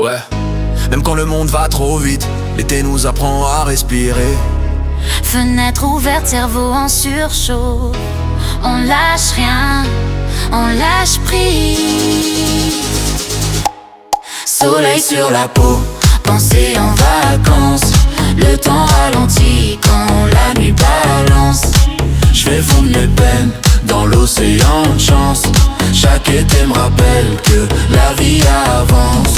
Ouais, même quand le monde va trop vite, l'été nous apprend à respirer. Fenêtre ouverte, cerveau en surchauffe. On lâche rien, on lâche prise. Soleil sur la peau, pensée en vacances. Le temps ralentit quand la nuit balance. Je fais fondre mes peines dans l'océan de chance. Chaque été me rappelle que la vie avance.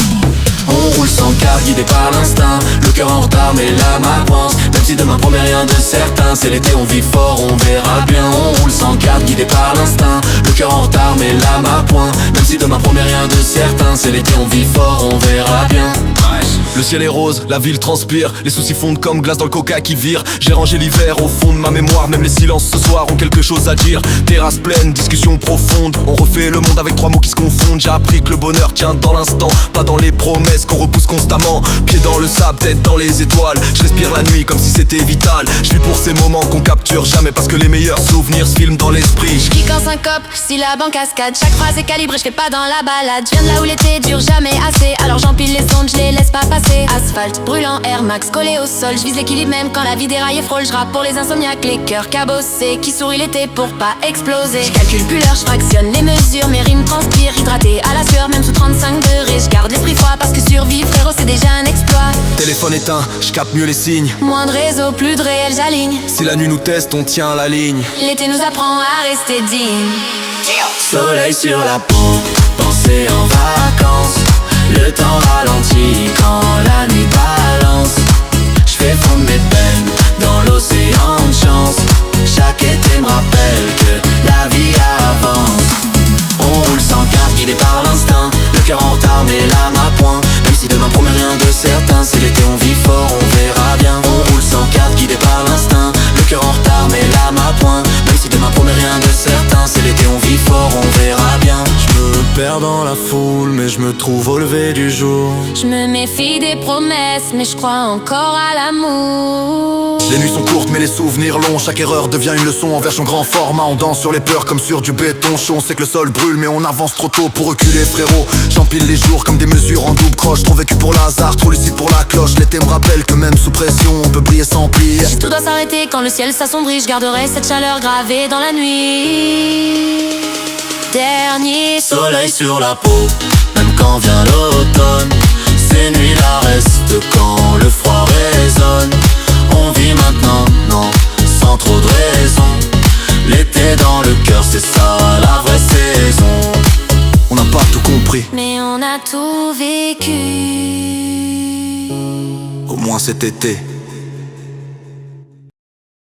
On roule sans car, guidé par l'instinct. Le cœur en retard mais l'âme avance. Même si demain promet rien de certain, c'est l'été, on vit fort, on verra bien. On roule sans carte, guidé par l'instinct. Le cœur en retard mais l'âme à point. Même si demain promet rien de certain, c'est l'été, on vit fort, on verra bien. Le ciel est rose, la ville transpire. Les soucis fondent comme glace dans le coca qui vire. J'ai rangé l'hiver au fond de ma mémoire. Même les silences ce soir ont quelque chose à dire. Terrasse pleine, discussion profonde. On refait le monde avec trois mots qui se confondent. J'ai appris que le bonheur tient dans l'instant, pas dans les promesses qu'on repousse constamment. Pieds dans le sable, tête dans les étoiles. Je respire la nuit comme si c'était vital. Je vis pour ces moments qu'on capture jamais, parce que les meilleurs souvenirs se filment dans l'esprit. Je kick en syncope, si la banque cascade. Chaque phrase est calibrée, je fais pas dans la balade. Je viens de là où l'été dure jamais assez. Alors j'empile les ondes, je les laisse pas passer. Asphalte, brûlant, Air Max, collé au sol. Je vise l'équilibre même quand la vie déraille et frôle. Je rappe pour les insomniaques, les cœurs cabossés, qui sourient l'été pour pas exploser. Je calcule plus l'heure, je fractionne les mesures. Mes rimes transpirent, hydraté à la sueur, même sous 35 degrés. Je garde l'esprit froid parce que survivre, frérot, c'est déjà un exploit. Téléphone éteint, je capte mieux les signes. Moins de réseau, plus de réel, j'aligne. Si la nuit nous teste, on tient la ligne. L'été nous apprend à rester digne. Soleil sur la peau, pensée en vacances. Le temps ralentit quand la nuit balance. Je fais fondre mes peines dans l'océan de chance. Chaque été me rappelle que la vie avance. On roule sans carte, guidé par l'instinct. Le cœur en retard mais l'âme à point. Même si demain promet rien de certain, c'est l'été, on vit fort, on verra bien. On roule sans carte, guidé par l'instinct. Le cœur en retard mais l'âme à point. Même si demain promet rien de certain, c'est l'été, on vit fort, on verra bien. Je me perds dans la foule mais je me trouve au lever du jour. Je me méfie des promesses mais je crois encore à l'amour. Les nuits sont courtes mais les souvenirs longs. Chaque erreur devient une leçon en version grand format. On danse sur les peurs comme sur du béton chaud. On sait que le sol brûle mais on avance trop tôt pour reculer, frérot. J'empile les jours comme des mesures en double croche. Trop vécu pour le hasard, trop lucide pour la cloche. L'été me rappelle que même sous pression on peut briller sans pire. Si tout doit s'arrêter quand le ciel s'assombrit, je garderai cette chaleur gravée dans la nuit. Dernier soleil sur la peau, même quand vient l'automne. Ces nuits-là restent quand le froid résonne. On vit maintenant, non, sans trop de raison. L'été dans le cœur, c'est ça la vraie saison. On n'a pas tout compris, mais on a tout vécu. au moins cet été.